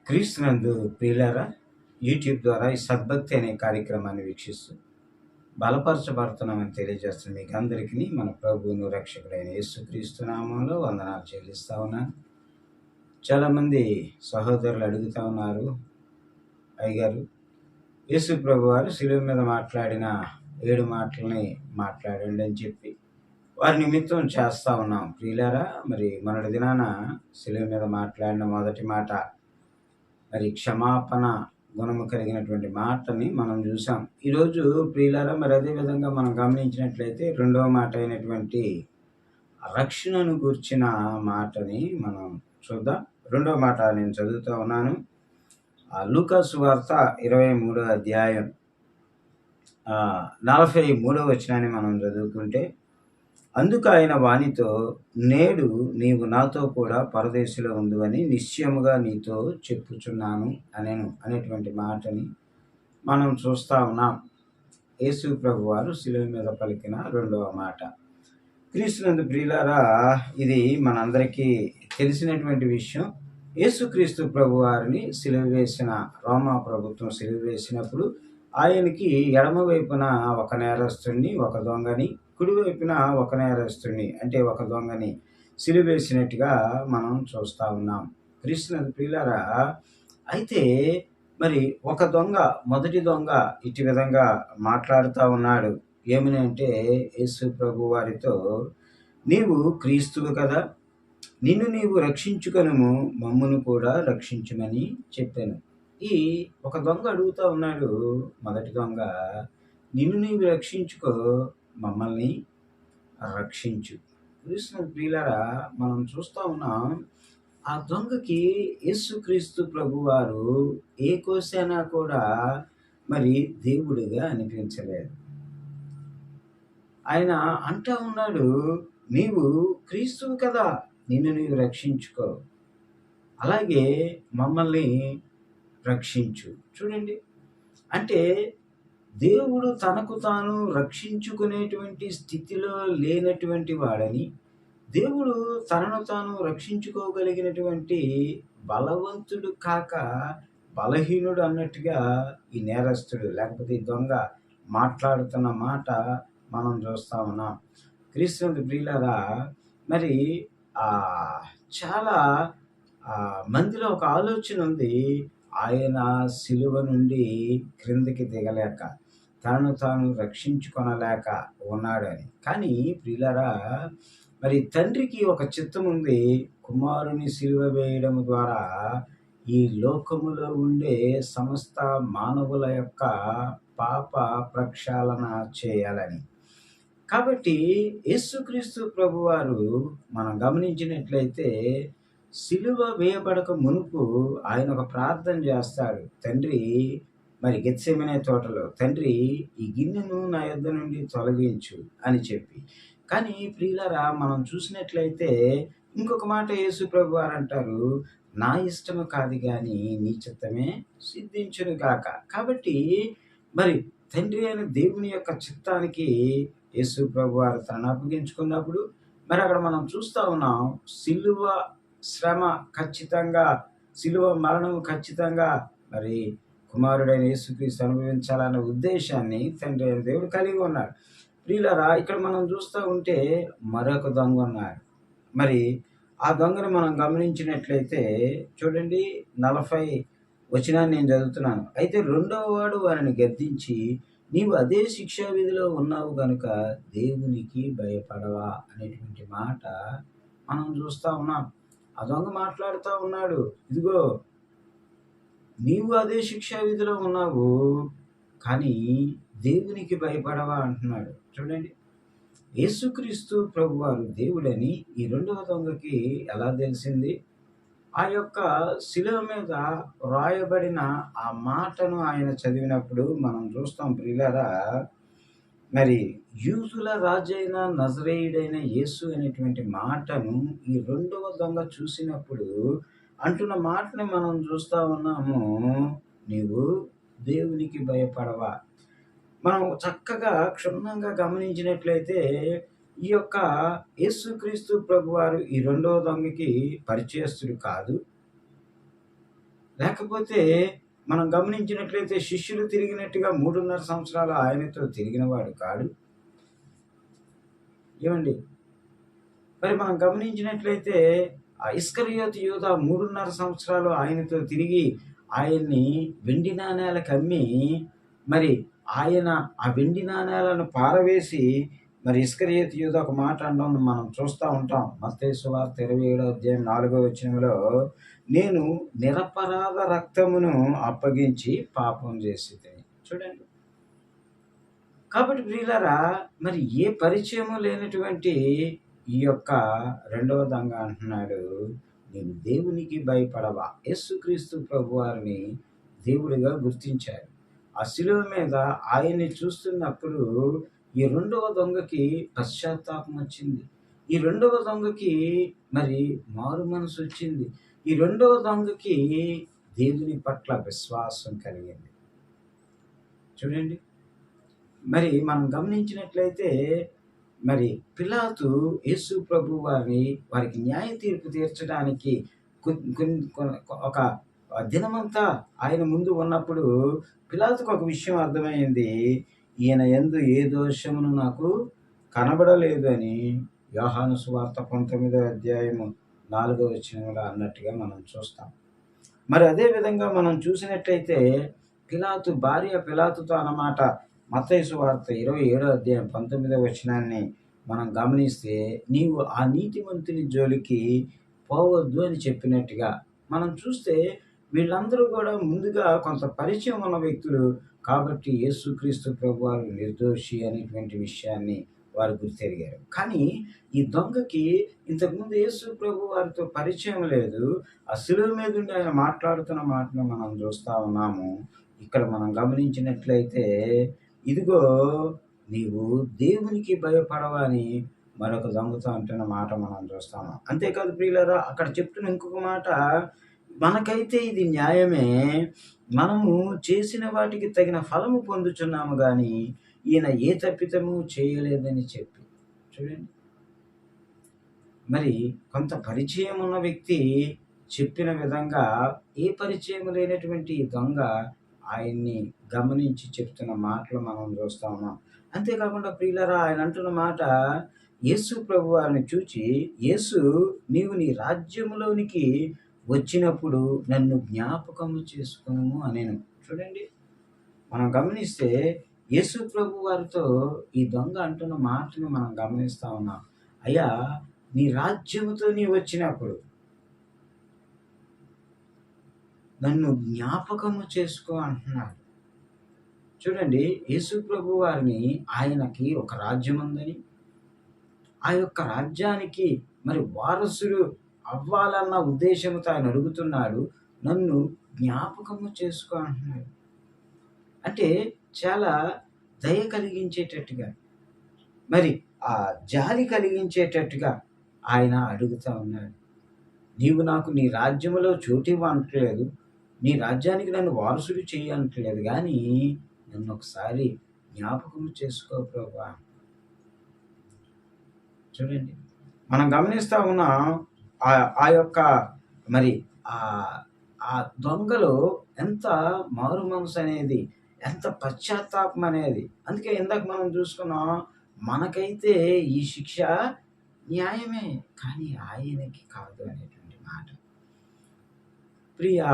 క్రీస్తునందు ప్రియులారా, యూట్యూబ్ ద్వారా ఈ సద్భక్తి అనే కార్యక్రమాన్ని వీక్షిస్తూ బలపరచబడుతున్నామని తెలియజేస్తున్న మీకు అందరికీ మన ప్రభువును రక్షకుడైన యేసుక్రీస్తు నామంలో వందనాలు చెల్లిస్తా ఉన్నాను. చాలామంది సహోదరులు అడుగుతా ఉన్నారు, అయ్యగారు యేసు ప్రభు వారు శిలువ మీద మాట్లాడిన 7 మాటలని మాట్లాడండి అని చెప్పి వారి నిమిత్తం చేస్తా ఉన్నాం. ప్రియులారా, మరి మొన్నటి దినాన శిలువ మీద మాట్లాడిన మొదటి మాట మరి క్షమాపణ గుణము కలిగినటువంటి మాటని మనం చూసాం. ఈరోజు ప్రియులారా, మరి అదేవిధంగా మనం గమనించినట్లయితే రెండవ మాట అయినటువంటి రక్షణను గూర్చిన మాటని మనం చూద్దాం. రెండవ మాట నేను చదువుతూ ఉన్నాను. లూకా సువార్త 23వ అధ్యాయం 43వ వచనాన్ని మనం చదువుకుంటే, అందుకు ఆయన వానితో, నేడు నీవు నాతో కూడా పరదేశంలో ఉందువని నిశ్చయముగా నీతో చెప్పుచున్నాను అనేటువంటి మాటని మనం చూస్తా ఉన్నాం. యేసు ప్రభు వారు శిలువ మీద పలికిన రెండవ మాట. క్రీస్తునందు ప్రియులారా, ఇది మనందరికీ తెలిసినటువంటి విషయం. యేసుక్రీస్తు ప్రభు వారిని సిలువ వేసిన రోమా ప్రభుత్వం సిలువ వేసినప్పుడు ఆయనకి ఎడమ వైపున ఒక నేరస్తుడిని, ఒక దొంగని, కుడివైపున ఒక నేరస్తుడిని అంటే ఒక దొంగని సిలువ వేసినట్టుగా మనం చూస్తూ ఉన్నాం. క్రీస్తునందు ప్రియులారా, అయితే మరి ఒక దొంగ, మొదటి దొంగ ఇటు విధంగా మాట్లాడుతూ ఉన్నాడు. ఏమని అంటే, యేసు ప్రభు వారితో, నీవు క్రీస్తువు కదా, నిన్ను నీవు రక్షించుకొనుము, మమ్మును కూడా రక్షించుమని చెప్పాను. ఈ ఒక దొంగ అడుగుతా ఉన్నాడు, మొదటి దొంగ, నిన్ను నీవు రక్షించుకో, మమ్మల్ని రక్షించు. క్రీస్తు ప్రియులారా, మనం చూస్తా ఉన్నాం, ఆ దొంగకి యేసుక్రీస్తు ప్రభు వారు ఏ కోసైనా కూడా మరి దేవుడిగా అనిపించలేదు. ఆయన అంటా ఉన్నాడు, నీవు క్రీస్తువు కదా, నిన్ను నీవు రక్షించుకో, అలాగే మమ్మల్ని రక్షించు. చూడండి, అంటే దేవుడు తనకు తాను రక్షించుకునేటువంటి స్థితిలో లేనటువంటి వాడని, దేవుడు తనను తాను రక్షించుకోగలిగినటువంటి బలవంతుడు కాక బలహీనుడు అన్నట్టుగా ఈ నేరస్తుడు లేకపోతే ఈ దొంగ మాట్లాడుతున్న మాట మనం చూస్తా ఉన్నాం. క్రీస్తు ప్రియులారా, మరి చాలా మందిలో ఒక ఆలోచన ఉంది, ఆయన సిలువ నుండి క్రిందికి దిగలేక తనను తాను రక్షించుకొనలేక ఉన్నాడని. కానీ ప్రియులారా, మరి తండ్రికి ఒక చిత్తం ఉంది, కుమారుని సిలువ వేయడం ద్వారా ఈ లోకములో ఉండే సమస్త మానవుల యొక్క పాప ప్రక్షాళన చేయాలని. కాబట్టి యేసుక్రీస్తు ప్రభువారు మనం గమనించినట్లయితే సిలువ వేయబడక మునుపు ఆయన ఒక ప్రార్థన చేస్తాడు. తండ్రి, మరి గెత్సేమనే తోటలో, తండ్రి ఈ గిన్నెను నా యొద్ద నుండి తొలగించు అని చెప్పి. కానీ ప్రియులారా, మనం చూసినట్లయితే ఇంకొక మాట యేసు ప్రభువారు అంటారు, నా ఇష్టము కాదు కానీ నీ చిత్తమే సిద్ధించును గాక. కాబట్టి మరి తండ్రి అయిన దేవుని యొక్క చిత్తానికి యేసు ప్రభువారు తనను అప్పగించుకున్నప్పుడు మరి అక్కడ మనం చూస్తా ఉన్నాం, సిలువ శ్రమ ఖచ్చితంగా, సిలువ మరణం ఖచ్చితంగా మరి కుమారుడైన యేసుక్రీస్తు అనుభవించాలన్న ఉద్దేశాన్ని తండ్రి అయిన దేవుడు కలిగి ఉన్నాడు. ప్రియులారా, ఇక్కడ మనం చూస్తూ ఉంటే మరొక దొంగ ఉన్నాడు. మరి ఆ దొంగను మనం గమనించినట్లయితే చూడండి, 40 వచనాన్ని నేను చదువుతున్నాను. అయితే రెండవ వాడు వారిని గద్దించి, నీవు అదే శిక్షా విధిలో ఉన్నావు గనుక దేవునికి భయపడవా అనేటువంటి మాట మనం చూస్తూ ఉన్నాం. ఆ దొంగ మాట్లాడుతూ ఉన్నాడు, ఇదిగో నీవు అదే శిక్షా విధిలో ఉన్నావు కానీ దేవునికి భయపడవా అంటున్నాడు. చూడండి, యేసుక్రీస్తు ప్రభువారు దేవుడని ఈ రెండవ దొంగకి ఎలా తెలిసింది? ఆ యొక్క శిలువ మీద రాయబడిన ఆ మాటను ఆయన చదివినప్పుడు మనం చూస్తాం. ప్రియులారా, మరి యూదుల రాజైన నజరేయుడైన యేసు అనేటువంటి మాటను ఈ రెండవ దొంగ చూసినప్పుడు అంటున్న మాటని మనం చూస్తా ఉన్నాము, నీవు దేవునికి భయపడవా. మనం చక్కగా క్షుణ్ణంగా గమనించినట్లయితే ఈ యొక్క యేసుక్రీస్తు ప్రభువారు ఈ రెండవ దొంగకి పరిచయస్తుడు కాదు. లేకపోతే మనం గమనించినట్లయితే శిష్యులు తిరిగినట్టుగా 3.5 సంవత్సరాలు ఆయనతో తిరిగినవాడు కాడు. ఏమండి? మరి మనం గమనించినట్లయితే ఆ ఇస్కరియోతు యూదా 3.5 సంవత్సరాలు ఆయనతో తిరిగి ఆయన్ని వెండి నాణేలకు అమ్మి, మరి ఆయన ఆ వెండి నాణేలను పారవేసి, మరి ఇస్కరియోతు యూదా ఒక మాట అనడం మనం చూస్తూ ఉంటాం. మత్తయి సువార్త 27వ అధ్యాయం 4వ వచనంలో, నేను నిరపరాధ రక్తమును అప్పగించి పాపం చేసితిని. చూడండి. కాబట్టి ప్రియులారా, మరి ఏ పరిచయము లేనటువంటి ఈ యొక్క రెండవ దొంగ అంటున్నాడు, నేను దేవునికి భయపడవా? యేసుక్రీస్తు ప్రభువారిని దేవుడిగా గుర్తించాడు. ఆ శిలువ మీద ఆయన్ని చూస్తున్నప్పుడు ఈ రెండవ దొంగకి పశ్చాత్తాపం వచ్చింది. ఈ రెండవ దొంగకి మరి మారు మనసు వచ్చింది. ఈ రెండవ దొంగకి దేవుని పట్ల విశ్వాసం కలిగింది. చూడండి. మరి మనం గమనించినట్లయితే మరి పిలాతు యేసు ప్రభు వారికి న్యాయ తీర్పు తీర్చడానికి ఒక దినమంతా ఆయన ముందు ఉన్నప్పుడు పిలాతుకు ఒక విషయం అర్థమైంది. ఈయన యందు ఏ దోషమును నాకు కనబడలేదు అని యోహాను సువార్త 19వ అధ్యాయము 4వ వచనంలో అన్నట్టుగా మనం చూస్తాం. మరి అదే విధంగా మనం చూసినట్లయితే పిలాతు భార్య పిలాతుతో అన్నమాట మత్తయి సువార్త 27వ అధ్యాయం 19వ వచనాన్ని మనం గమనిస్తే, నీవు ఆ నీతిమంతుని జోలికి పోవద్దు అని చెప్పినట్టుగా మనం చూస్తే, వీళ్ళందరూ కూడా ముందుగా కొంత పరిచయం ఉన్న వ్యక్తులు కాబట్టి యేసుక్రీస్తు ప్రభువారు నిర్దోషి అనేటువంటి విషయాన్ని వారు గుర్తెరిగారు. కానీ ఈ దొంగకి ఇంతకుముందు యేసు ప్రభు వారితో పరిచయం లేదు. ఆ శిలువ మీద ఉండి ఆయన మాట్లాడుతున్న మాటను మనం చూస్తా ఉన్నాము. ఇక్కడ మనం గమనించినట్లయితే, ఇదిగో నీవు దేవునికి భయపడవా అని మరొక దొంగతో అంటున్న మాట మనం చూస్తాము. అంతేకాదు ప్రియులారా, అక్కడ చెప్తున్న ఇంకొక మాట, మనకైతే ఇది న్యాయమే, మనము చేసిన వాటికి తగిన ఫలము పొందుచున్నాము గాని ఈయన ఏ తప్పిదము చేయలేదని చెప్పి. చూడండి. మరి కొంత పరిచయం ఉన్న వ్యక్తి చెప్పిన విధంగా ఏ పరిచయం లేనటువంటి దొంగ ఆయన్ని గమనించి చెప్తున్న మాటలు మనం చూస్తా ఉన్నాం. అంతేకాకుండా ప్రియులారా, ఆయన అంటున్న మాట, యేసు ప్రభు వారిని చూచి, యేసు నీవు నీ రాజ్యములోనికి వచ్చినప్పుడు నన్ను జ్ఞాపకము చేసుకొనుము అనేను. చూడండి. మనం గమనిస్తే యేసు ప్రభు వారితో ఈ దొంగ అంటున్న మాటను మనం గమనిస్తా ఉన్నాం. అయ్యా, నీ రాజ్యముతో నీ వచ్చినప్పుడు నన్ను జ్ఞాపకము చేసుకో అంటున్నాడు. చూడండి, యేసు ప్రభు వారిని ఆయనకి ఒక రాజ్యం ఉందని, ఆ యొక్క రాజ్యానికి మరి వారసులు అవ్వాలన్న ఉద్దేశంతో ఆయన అడుగుతున్నాడు, నన్ను జ్ఞాపకము చేసుకో అంటున్నాడు. అంటే చాలా దయ కలిగించేటట్టుగా, మరి ఆ జాలి కలిగించేటట్టుగా ఆయన అడుగుతా ఉన్నాడు. నీవు నాకు నీ రాజ్యములో చోటివ్వ అనట్లేదు, నీ రాజ్యానికి నన్ను వారసుడు చెయ్యి అనట్లేదు, కానీ నన్ను ఒకసారి జ్ఞాపకం చేసుకో ప్రభువా. చూడండి, మనం గమనిస్తా ఉన్నాం ఆ యొక్క మరి ఆ దొంగలో ఎంత మారు మనసు అనేది, ఎంత పశ్చాత్తాపం అనేది. అందుకే ఇందాక మనం చూసుకున్నాం, మనకైతే ఈ శిక్ష న్యాయమే, కానీ ఆయనకి కాదు అనేటువంటి మాట. ప్రియా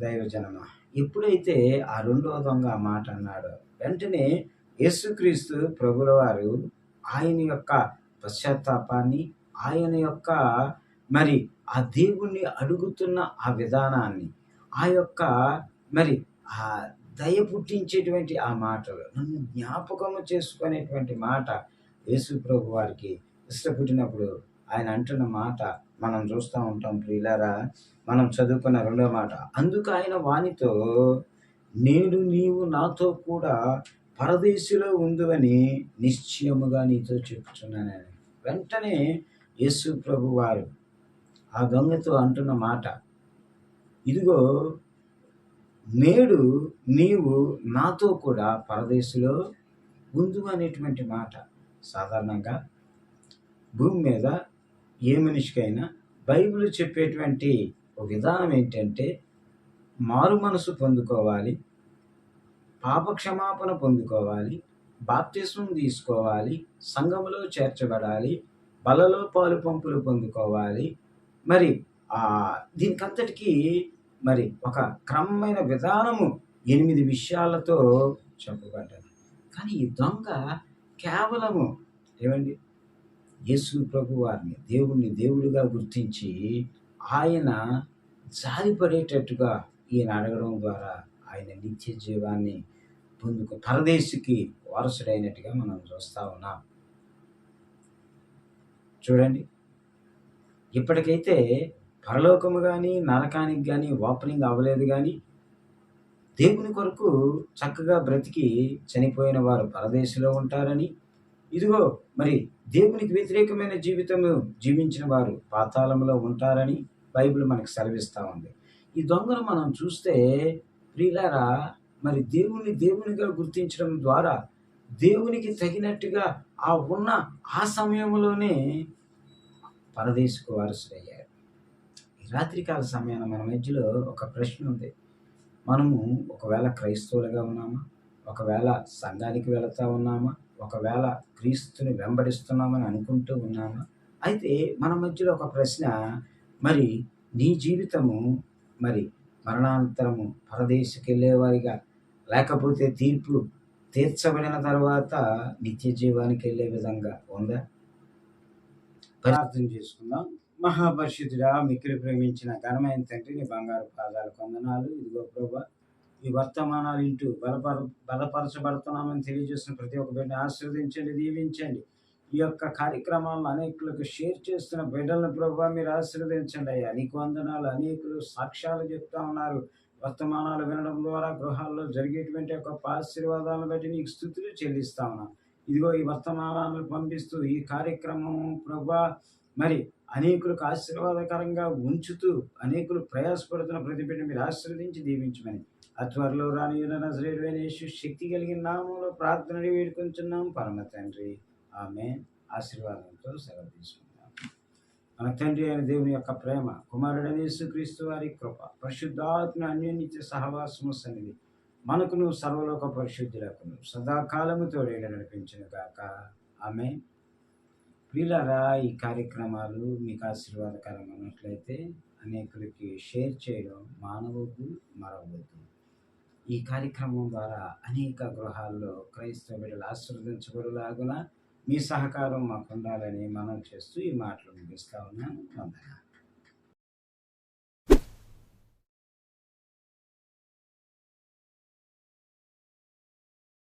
దైవజనమా, ఎప్పుడైతే ఆ రెండవ దొంగ ఆ మాట అన్నాడో, వెంటనే యేసుక్రీస్తు ప్రభుల వారు ఆయన యొక్క పశ్చాత్తాపాన్ని, ఆయన యొక్క మరి ఆ దేవుణ్ణి అడుగుతున్న ఆ విధానాన్ని, ఆ యొక్క మరి ఆ దయ పుట్టించేటువంటి ఆ మాటలు, నన్ను జ్ఞాపకము చేసుకునేటువంటి మాట యేసు ప్రభు వారికి ఇష్టపుట్టినప్పుడు ఆయన అంటున్న మాట మనం చూస్తూ ఉంటాం. ప్రియులారా, మనం చదువుకున్న రెండో మాట, అందుకు ఆయన వానితో, నేడు నీవు నాతో కూడా పరదేశిలో ఉందువని నిశ్చయముగా నీతో చెప్పుచున్నానని. వెంటనే యేసు ప్రభు వారు ఆ దొంగతో అంటున్న మాట, ఇదిగో నేడు నీవు నాతో కూడా పరదేశిలో ఉందు అనేటువంటి మాట. సాధారణంగా భూమి మీద ఏ మనిషికైనా బైబిల్ చెప్పేటువంటి ఒక విధానం ఏంటంటే, మారు మనసు పొందుకోవాలి, పాపక్షమాపణ పొందుకోవాలి, బాప్తిస్మం తీసుకోవాలి, సంఘములో చేర్చబడాలి, బలలో పాలు పంపులు పొందుకోవాలి. మరి దీనికంతటికీ మరి ఒక క్రమమైన విధానము 8 విషయాలతో చెప్పబడ్డది. కానీ ఈ దొంగ కేవలము ఏమండి యేసు ప్రభు వారిని దేవుణ్ణి దేవుడిగా గుర్తించి ఆయన జారిపడేటట్టుగా ఈయన అడగడం ద్వారా ఆయన నిత్య జీవాన్ని పరదేశికి వారసుడైనట్టుగా మనం చూస్తా ఉన్నాం. చూడండి, ఇప్పటికైతే పరలోకము కానీ నరకానికి కానీ ఓపెనింగ్ అవ్వలేదు. కానీ దేవుని కొరకు చక్కగా బ్రతికి చనిపోయిన వారు పరదేశంలో ఉంటారని, ఇదిగో మరి దేవునికి వ్యతిరేకమైన జీవితము జీవించిన వారు పాతాళంలో ఉంటారని బైబిల్ మనకు సెలవిస్తూ ఉంది. ఈ దొంగను మనం చూస్తే ప్రియులారా, మరి దేవునిగా గుర్తించడం ద్వారా దేవునికి తగినట్టుగా ఉన్న ఆ సమయంలోనే పరదేశకు వారసుడయ్యారు. ఈ రాత్రికాల సమయాన మన మధ్యలో ఒక ప్రశ్న ఉంది. మనము ఒకవేళ క్రైస్తవులుగా ఉన్నామా? ఒకవేళ సంఘానికి వెళతా ఉన్నామా? ఒకవేళ క్రీస్తుని వెంబడిస్తున్నామని అనుకుంటూ ఉన్నామా? అయితే మన మధ్యలో ఒక ప్రశ్న, మరి నీ జీవితము మరి మరణానంతరము పరదేశకి వెళ్ళేవారిగా, లేకపోతే తీర్పు తీర్చబడిన తర్వాత నిత్య జీవానికి వెళ్ళే విధంగా ఉందా? ప్రార్థన చేసుకుందాం. మహాపరిశుద్ధుడా, మిక్కిలి ప్రేమించిన ఘనమైన తండ్రి, నీ బంగారు పాదాలకు వందనాలు. ఇదిగో ప్రభా, ఈ వర్తమానాలు ఇంటూ బలపరచబడుతున్నామని తెలియజేస్తున్న ప్రతి ఒక్క బిడ్డని ఆశీర్వదించండి, దీవించండి. ఈ యొక్క కార్యక్రమాలను అనేకులకు షేర్ చేస్తున్న బిడ్డలను ప్రభా మీరు ఆశీర్వదించండి అయ్యా. నీకు వందనాలు. అనేకులు సాక్ష్యాలు చెప్తా ఉన్నారు. వర్తమానాలు వినడం ద్వారా గృహాల్లో జరిగేటువంటి గొప్ప ఆశీర్వాదాలను బట్టి నీకు స్తుతులు చెల్లిస్తా ఉన్నాం. ఇదిగో ఈ వర్తమానాలను పంపిస్తూ ఈ కార్యక్రమం ప్రభా మరి అనేకులకు ఆశీర్వాదకరంగా ఉంచుతూ అనేకులు ప్రయాసపడుతున్న ప్రతి బిడ్డ మీరు ఆశీర్వదించి దీవించమని త్వరలో రానియున్న నజరేయుడైన యేసు శక్తి కలిగిన నామములో ప్రార్థన వేడుకొంచున్నాం పరమ తండ్రి. ఆమేన్. ఆశీర్వాదంతో సెలవు తీసుకుందాం. మన తండ్రి అయిన దేవుని యొక్క ప్రేమ, కుమారుడైన యేసుక్రీస్తు వారి కృప, పరిశుద్ధాత్మ అన్యోన్య సహవాసము సన్నిధి మనకును సర్వలోక పరిశుద్ధులకును సదాకాలము తోడేలా నడిపించును గాక. ఆమేన్. ప్రియులారా, ఈ కార్యక్రమాలు మీకు ఆశీర్వాదకరంగా ఉన్నట్లయితే అనేకులకి షేర్ చేయడం మానవద్దు, మరవద్దు. ఈ కార్యక్రమం ద్వారా అనేక గృహాల్లో క్రైస్తవ బిడ్డలు ఆశీర్వదించబడులాగున మీ సహకారం మాకు ఉండాలని మనం చేస్తూ ఈ మాటలు ముగిస్తా ఉన్నాను. వందనాలు.